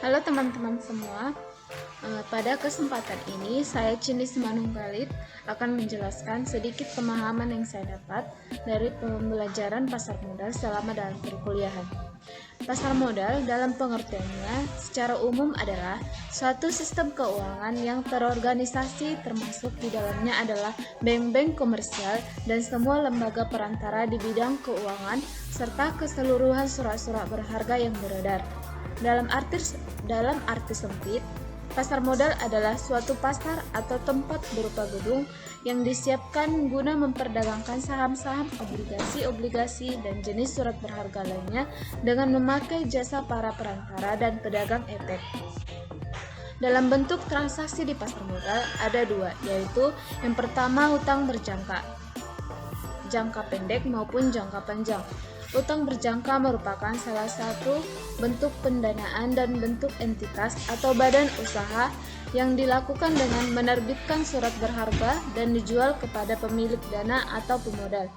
Halo teman-teman semua. Pada kesempatan ini saya Cini Simanunggalit akan menjelaskan sedikit pemahaman yang saya dapat dari pembelajaran pasar modal selama dalam perkuliahan. Pasar modal dalam pengertiannya secara umum adalah suatu sistem keuangan yang terorganisasi, termasuk di dalamnya adalah bank-bank komersial dan semua lembaga perantara di bidang keuangan serta keseluruhan surat-surat berharga yang beredar. Dalam arti sempit, pasar modal adalah suatu pasar atau tempat berupa gedung yang disiapkan guna memperdagangkan saham-saham, obligasi-obligasi, dan jenis surat berharga lainnya dengan memakai jasa para perantara dan pedagang efek. Dalam bentuk transaksi di pasar modal ada dua, yaitu yang pertama hutang berjangka, jangka pendek maupun jangka panjang. Utang berjangka merupakan salah satu bentuk pendanaan dan bentuk entitas atau badan usaha yang dilakukan dengan menerbitkan surat berharga dan dijual kepada pemilik dana atau pemodal.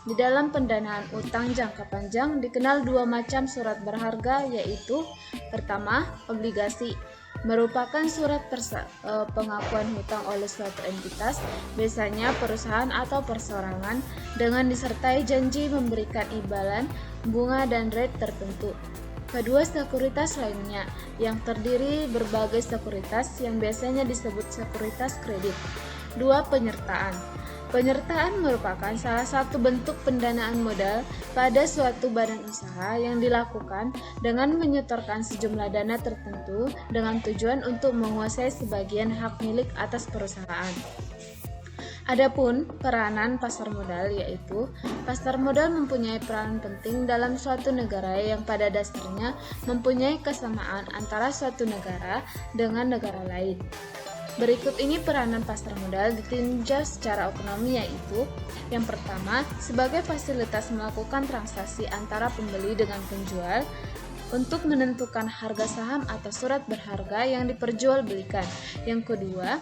Di dalam pendanaan utang jangka panjang dikenal dua macam surat berharga, yaitu pertama, obligasi, merupakan surat pengakuan hutang oleh suatu entitas, biasanya perusahaan atau perseorangan, dengan disertai janji memberikan imbalan, bunga, dan rate tertentu. Kedua, sekuritas lainnya, yang terdiri berbagai sekuritas yang biasanya disebut sekuritas kredit. Dua, penyertaan. Penyertaan merupakan salah satu bentuk pendanaan modal pada suatu badan usaha yang dilakukan dengan menyetorkan sejumlah dana tertentu dengan tujuan untuk menguasai sebagian hak milik atas perusahaan. Adapun peranan pasar modal, yaitu pasar modal mempunyai peran penting dalam suatu negara yang pada dasarnya mempunyai kesamaan antara suatu negara dengan negara lain. Berikut ini peranan pasar modal ditinjau secara ekonomi, yaitu yang pertama, sebagai fasilitas melakukan transaksi antara pembeli dengan penjual untuk menentukan harga saham atau surat berharga yang diperjualbelikan. Yang kedua,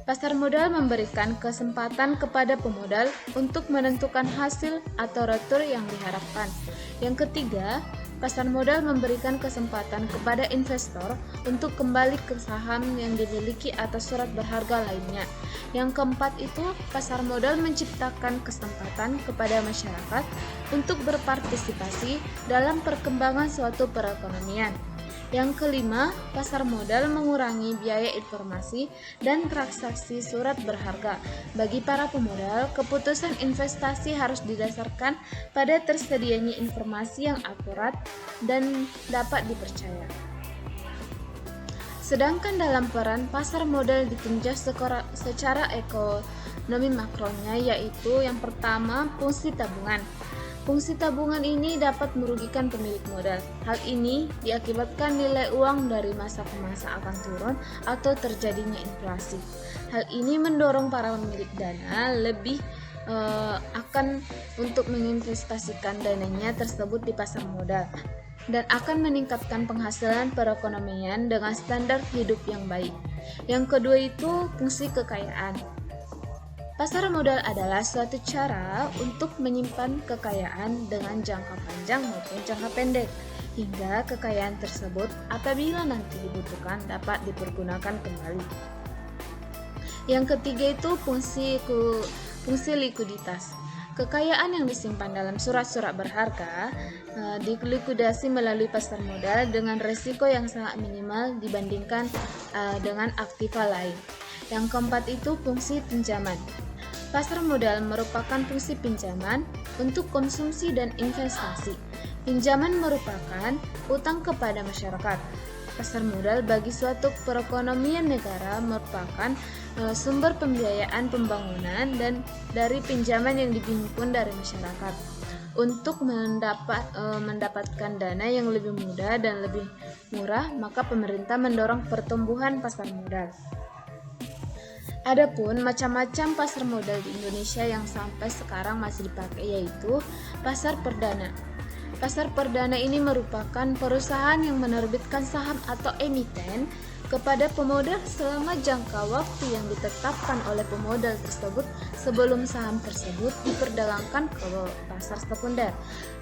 pasar modal memberikan kesempatan kepada pemodal untuk menentukan hasil atau return yang diharapkan. Yang ketiga, pasar modal memberikan kesempatan kepada investor untuk kembali ke saham yang dimiliki atau surat berharga lainnya. Yang keempat itu, pasar modal menciptakan kesempatan kepada masyarakat untuk berpartisipasi dalam perkembangan suatu perekonomian. Yang kelima, pasar modal mengurangi biaya informasi dan transaksi surat berharga. Bagi para pemodal, keputusan investasi harus didasarkan pada tersedianya informasi yang akurat dan dapat dipercaya. Sedangkan dalam peran pasar modal ditinjau secara ekonomi makronya, yaitu yang pertama, fungsi tabungan. Fungsi tabungan ini dapat merugikan pemilik modal. Hal ini diakibatkan nilai uang dari masa ke masa akan turun atau terjadinya inflasi. Hal ini mendorong para pemilik dana lebih akan untuk menginvestasikan dananya tersebut di pasar modal dan akan meningkatkan penghasilan perekonomian dengan standar hidup yang baik. Yang kedua itu fungsi kekayaan. Pasar modal adalah suatu cara untuk menyimpan kekayaan dengan jangka panjang maupun jangka pendek, hingga kekayaan tersebut apabila nanti dibutuhkan dapat dipergunakan kembali. Yang ketiga itu fungsi likuiditas. Kekayaan yang disimpan dalam surat-surat berharga dilikuidasi melalui pasar modal dengan risiko yang sangat minimal dibandingkan dengan aktiva lain. Yang keempat itu fungsi pinjaman. Pasar modal merupakan fungsi pinjaman untuk konsumsi dan investasi. Pinjaman merupakan utang kepada masyarakat. Pasar modal bagi suatu perekonomian negara merupakan sumber pembiayaan pembangunan dan dari pinjaman yang dihimpun dari masyarakat. Untuk mendapatkan dana yang lebih mudah dan lebih murah, maka pemerintah mendorong pertumbuhan pasar modal. Adapun macam-macam pasar modal di Indonesia yang sampai sekarang masih dipakai, yaitu pasar perdana. Pasar perdana ini merupakan perusahaan yang menerbitkan saham atau emiten kepada pemodal selama jangka waktu yang ditetapkan oleh pemodal tersebut sebelum saham tersebut diperdagangkan ke pasar sekunder.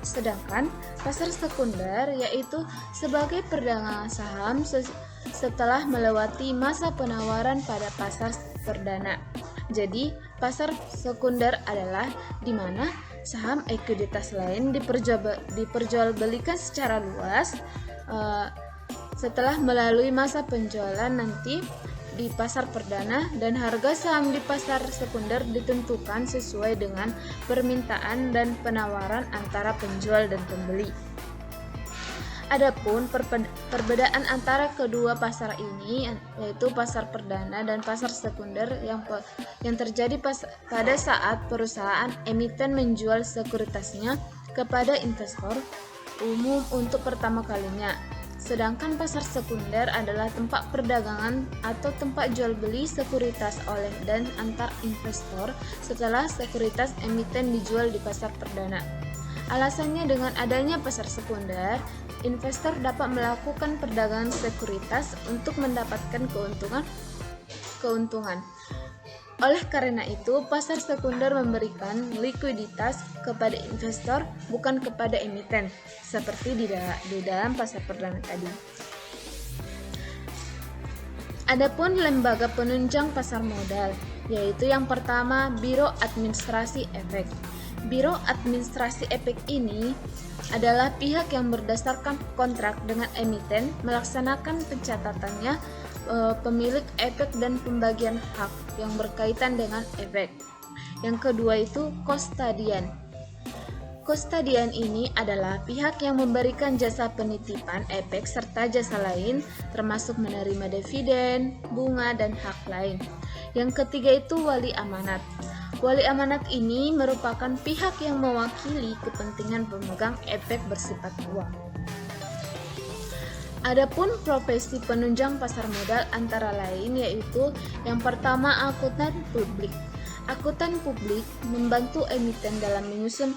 Sedangkan pasar sekunder yaitu sebagai perdagangan saham setelah melewati masa penawaran pada pasar perdana. Jadi, pasar sekunder adalah di mana saham ekuiditas lain diperjualbelikan secara luas setelah melalui masa penjualan nanti di pasar perdana, dan harga saham di pasar sekunder ditentukan sesuai dengan permintaan dan penawaran antara penjual dan pembeli. Adapun perbedaan antara kedua pasar ini yaitu pasar perdana dan pasar sekunder yang terjadi pada saat perusahaan emiten menjual sekuritasnya kepada investor umum untuk pertama kalinya. Sedangkan pasar sekunder adalah tempat perdagangan atau tempat jual beli sekuritas oleh dan antar investor setelah sekuritas emiten dijual di pasar perdana. Alasannya, dengan adanya pasar sekunder, investor dapat melakukan perdagangan sekuritas untuk mendapatkan keuntungan. Oleh karena itu, pasar sekunder memberikan likuiditas kepada investor, bukan kepada emiten, seperti di dalam pasar perdana tadi. Adapun lembaga penunjang pasar modal, yaitu yang pertama Biro Administrasi Efek. Biro Administrasi Efek ini adalah pihak yang berdasarkan kontrak dengan emiten melaksanakan pencatatannya pemilik efek dan pembagian hak yang berkaitan dengan efek. Yang kedua itu Kustodian. Kustodian ini adalah pihak yang memberikan jasa penitipan efek serta jasa lain termasuk menerima dividen, bunga, dan hak lain. Yang ketiga itu Wali Amanat. Wali amanat ini merupakan pihak yang mewakili kepentingan pemegang efek bersifat uang. Adapun profesi penunjang pasar modal antara lain yaitu yang pertama akuntan publik. Akuntan publik membantu emiten dalam menyusun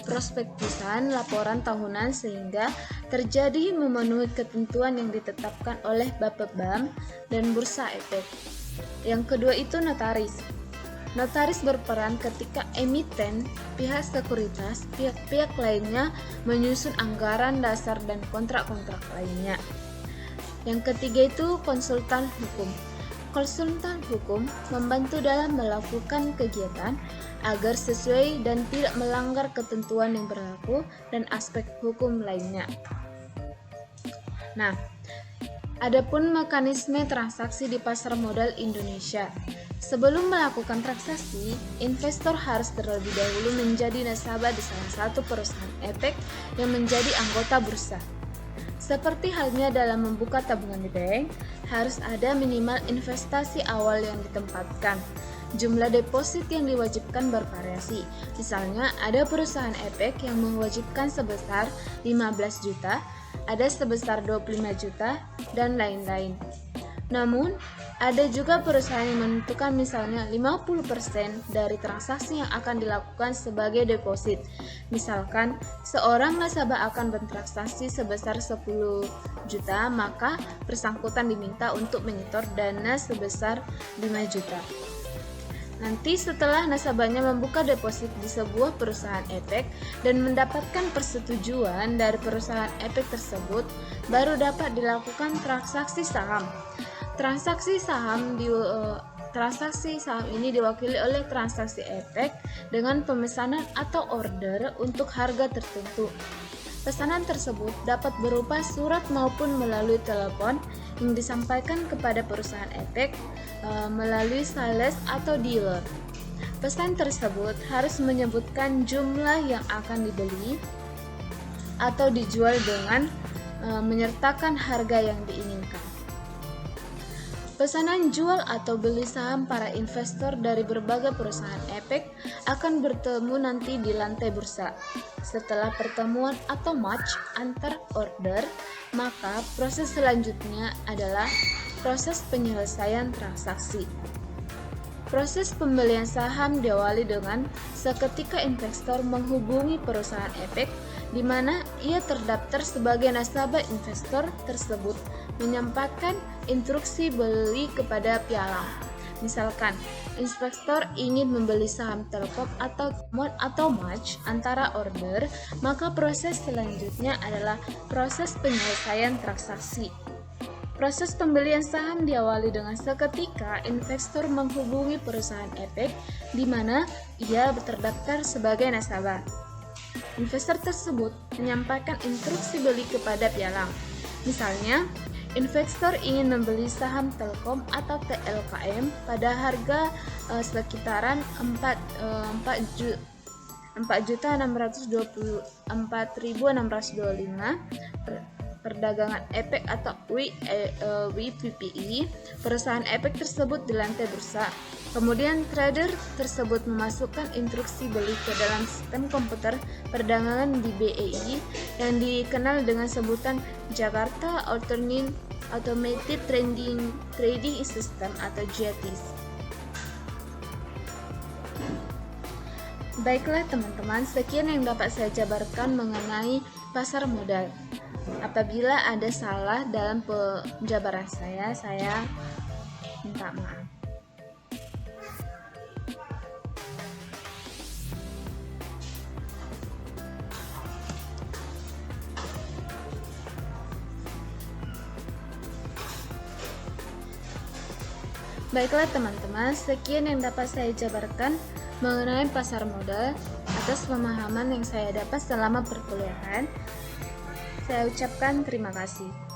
prospektusan laporan tahunan sehingga terjadi memenuhi ketentuan yang ditetapkan oleh Bapepbam dan Bursa Efek. Yang kedua itu notaris. Notaris berperan ketika emiten, pihak sekuritas, pihak-pihak lainnya menyusun anggaran dasar dan kontrak-kontrak lainnya. Yang ketiga itu konsultan hukum. Konsultan hukum membantu dalam melakukan kegiatan agar sesuai dan tidak melanggar ketentuan yang berlaku dan aspek hukum lainnya. Nah, adapun mekanisme transaksi di pasar modal Indonesia. Sebelum melakukan transaksi, investor harus terlebih dahulu menjadi nasabah di salah satu perusahaan efek yang menjadi anggota bursa. Seperti halnya dalam membuka tabungan di bank, harus ada minimal investasi awal yang ditempatkan. Jumlah deposit yang diwajibkan bervariasi. Misalnya, ada perusahaan efek yang mewajibkan sebesar 15 juta, ada sebesar 25 juta, dan lain-lain. Namun, ada juga perusahaan yang menentukan misalnya 50% dari transaksi yang akan dilakukan sebagai deposit. Misalkan, seorang nasabah akan bertransaksi sebesar 10 juta, maka bersangkutan diminta untuk menyetor dana sebesar 5 juta. Nanti setelah nasabahnya membuka deposit di sebuah perusahaan efek dan mendapatkan persetujuan dari perusahaan efek tersebut, baru dapat dilakukan transaksi saham. Transaksi saham ini diwakili oleh transaksi efek dengan pemesanan atau order untuk harga tertentu. Pesanan tersebut dapat berupa surat maupun melalui telepon yang disampaikan kepada perusahaan efek melalui sales atau dealer. Pesan tersebut harus menyebutkan jumlah yang akan dibeli atau dijual dengan menyertakan harga yang diinginkan. Pesanan jual atau beli saham para investor dari berbagai perusahaan efek akan bertemu nanti di lantai bursa. Setelah pertemuan atau match antar order, maka proses selanjutnya adalah proses penyelesaian transaksi. Proses pembelian saham diawali dengan seketika investor menghubungi perusahaan efek, di mana ia terdaftar sebagai nasabah. Investor tersebut menyampaikan instruksi beli kepada pialang. Misalkan, investor ingin membeli saham Telkom atau match antara order, maka proses selanjutnya adalah proses penyelesaian transaksi. Proses pembelian saham diawali dengan seketika investor menghubungi perusahaan efek di mana ia terdaftar sebagai nasabah. Investor tersebut menyampaikan instruksi beli kepada pialang. Misalnya, investor ingin membeli saham Telkom atau TLKM pada harga sekitaran 4.624.625 perdagangan efek atau WPPI. Perusahaan efek tersebut di lantai bursa. Kemudian trader tersebut memasukkan instruksi beli ke dalam sistem komputer perdagangan di BEI yang dikenal dengan sebutan Jakarta Automated Trading System atau JATIS. Baiklah teman-teman, sekian yang dapat saya jabarkan mengenai pasar modal. Apabila ada salah dalam penjabaran saya minta maaf. Baiklah teman-teman, sekian yang dapat saya jabarkan mengenai pasar modal atas pemahaman yang saya dapat selama perkuliahan. Saya ucapkan terima kasih.